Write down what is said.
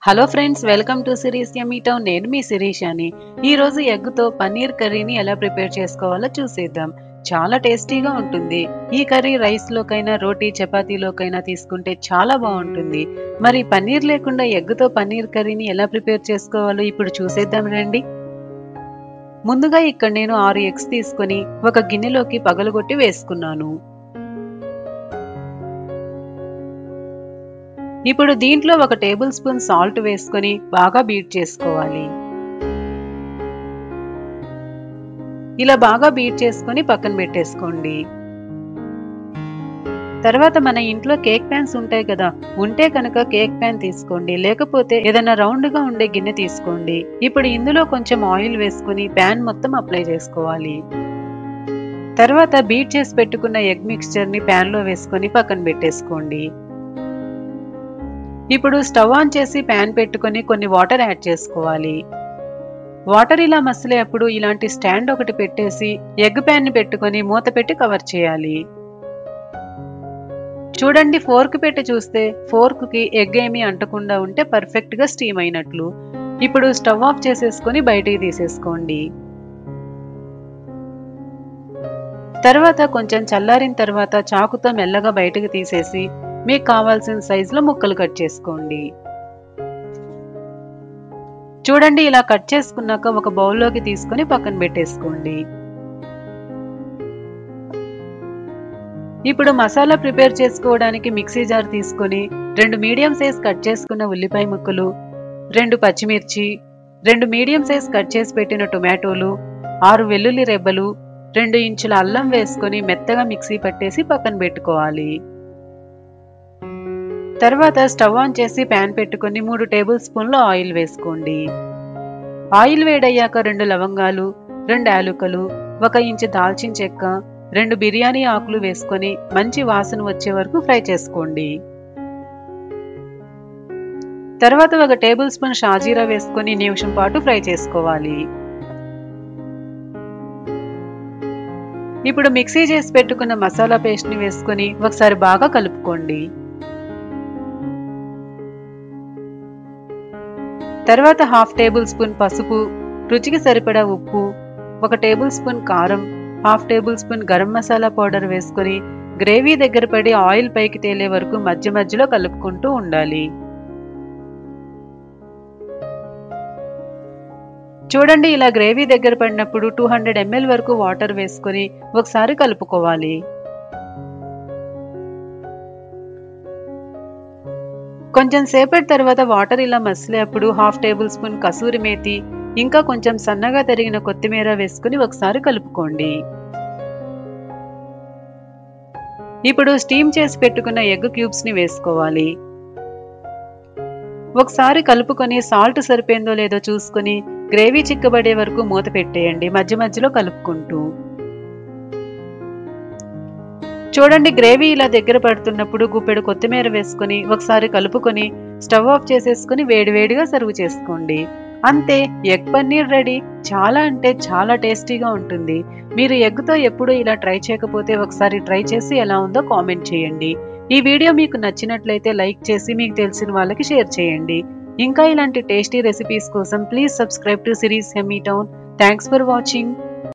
Hello friends, welcome to series yummy town. నేను మీ శిరీషాని. ఈ రోజు ఎగ్గుతో పన్నీర్ కర్రీని ఎలా ప్రిపేర్ చేసుకోవాలో చూసేద్దాం. చాలా టేస్టీగా ఉంటుంది. ఈ కర్రీ రైస్ లోకైనా రోటీ చపాతీలోకైనా తీసుకుంటే చాలా బాగుంటుంది. మరి పన్నీర్ లేకుండా ఎగ్గుతో పన్నీర్ కర్రీని ఎలా ప్రిపేర్ చేసుకోవాలో ఇప్పుడు చూసేద్దాం రండి. ముందుగా ఇక్కడ నేను 6 ఎగ్స్ తీసుకొని ఒక గిన్నెలోకి పగలగొట్టి వేసుకున్నాను. ఇప్పుడు దీంట్లో 1 టేబుల్ స్పూన్ సాల్ట్ వేసుకొని బాగా బీట్ చేసుకోవాలి. ఇలా బాగా బీట్ చేసుకొని పక్కన పెట్టేసుకోండి. తర్వాత మన ఇంట్లో కేక్ ప్యాన్స్ ఉంటాయి కదా, ఉంటే కనుక కేక్ ప్యాన్ తీసుకోండి, లేకపోతే ఏదైనా రౌండ్ గా ఉండే గిన్నె తీసుకోండి. ఇప్పుడు ఇందులో కొంచెం ఆయిల్ వేసుకొని ప్యాన్ మొత్తం అప్లై చేసుకోవాలి. తర్వాత బీట్ చేసి పెట్టుకున్న ఎగ్ మిక్స్చర్ ని ప్యాన్ లో వేసుకొని పక్కన పెట్టేసుకోండి. ఇప్పుడు స్టవ్ ఆన్ చేసి ప్యాన్ పెట్టుకొని కొన్ని వాటర్ యాడ్ చేసుకోవాలి. వాటర్ ఇలా మసిలేటప్పుడు ఇలాంటి స్టాండ్ ఒకటి పెట్టేసి ఎగ్ ప్యాన్ ని పెట్టుకొని మూత పెట్టి కవర్ చేయాలి. చూడండి, ఫోర్క్ పెట్టి చూస్తే ఫోర్క్ కి ఎగ్ ఏమీ అంటకుండా ఉంటే పర్ఫెక్ట్ గా స్టీమ్ అయినట్లు. ఇప్పుడు స్టవ్ ఆఫ్ చేసేసుకొని బయటికి తీసేసుకోండి. తర్వాత కొంచెం చల్లారిన తర్వాత చాకుతో మెల్లగా బయటకు తీసేసి మీకు కావాల్సిన సైజులో ముక్కలు కట్ చేసుకోండి. చూడండి, ఇలా కట్ చేసుకున్నాక ఒక బౌల్లోకి తీసుకొని పక్కన పెట్టేసుకోండి. ఇప్పుడు మసాలా ప్రిపేర్ చేసుకోవడానికి మిక్సీ జార్ తీసుకొని 2 మీడియం సైజ్ కట్ చేసుకున్న ఉల్లిపాయ ముక్కలు, 2 పచ్చిమిర్చి, 2 మీడియం సైజ్ కట్ చేసి పెట్టిన టొమాటోలు, 6 వెల్లుల్లి రెబ్బలు, 2 ఇంచుల అల్లం వేసుకొని మెత్తగా మిక్సీ పట్టేసి పక్కన పెట్టుకోవాలి. తర్వాత స్టవ్ ఆన్ చేసి ప్యాన్ పెట్టుకొని 3 టేబుల్ స్పూన్ల ఆయిల్ వేసుకోండి. ఆయిల్ వేడయ్యాక 2 లవంగాలు, 2 యాలకులు, 1 ఇంచు దాల్చిన చెక్క, 2 బిర్యానీ ఆకులు వేసుకొని మంచి వాసన వచ్చే వరకు ఫ్రై చేసుకోండి. తర్వాత 1 టేబుల్ స్పూన్ షాజీరా వేసుకొని నిమిషం పాటు ఫ్రై చేసుకోవాలి. ఇప్పుడు మిక్సీ చేసి పెట్టుకున్న మసాలా పేస్ట్ ని వేసుకొని ఒకసారి బాగా కలుపుకోండి. తర్వాత 1/2 టేబుల్ స్పూన్ పసుపు, రుచికి సరిపడా ఉప్పు, 1 టేబుల్ స్పూన్ కారం, 1/2 table spoon garam masala powder వేసుకొని గ్రేవీ దగ్గర పడి ఆయిల్ పైకి తేలే వరకు మధ్య మధ్యలో కలుపుకుంటూ ఉండాలి. చూడండి, ఇలా గ్రేవీ దగ్గర పడినప్పుడు 200 ml వరకు వాటర్ వేసుకొని ఒకసారి కలుపుకోవాలి. కొంచెం సేపటి తర్వాత వాటర్ ఇలా మసిలేటప్పుడు 1/2 టేబుల్ స్పూన్ కసూరి మేతి, ఇంకా కొంచెం సన్నగా తరిగిన కొత్తిమీర వేసుకుని ఒకసారి కలుపుకోండి. ఇప్పుడు స్టీమ్ చేసి పెట్టుకున్న ఎగ్ క్యూబ్స్ ని వేసుకోవాలి. ఒకసారి కలుపుకొని సాల్ట్ సరిపోయిందో లేదో చూసుకుని గ్రేవీ చిక్కబడే వరకు మూత పెట్టేయండి, మధ్య మధ్యలో కలుపుకుంటూ. చూడండి, గ్రేవీ ఇలా దగ్గర పడుతున్నప్పుడు గుప్పెడు కొత్తిమీర వేసుకొని ఒకసారి కలుపుకొని స్టవ్ ఆఫ్ చేసేసుకుని వేడివేడిగా సర్వ్ చేసుకోండి. అంతే, ఎగ్ పన్నీర్ రెడీ. చాలా అంటే చాలా టేస్టీగా ఉంటుంది. మీరు ఎగ్తో ఎప్పుడూ ఇలా ట్రై చేయకపోతే ఒకసారి ట్రై చేసి ఎలా ఉందో కామెంట్ చేయండి. ఈ వీడియో మీకు నచ్చినట్లయితే లైక్ చేసి మీకు తెలిసిన వాళ్ళకి షేర్ చేయండి. ఇంకా ఇలాంటి టేస్టీ రెసిపీస్ కోసం please subscribe to series yummy town. Thanks for watching.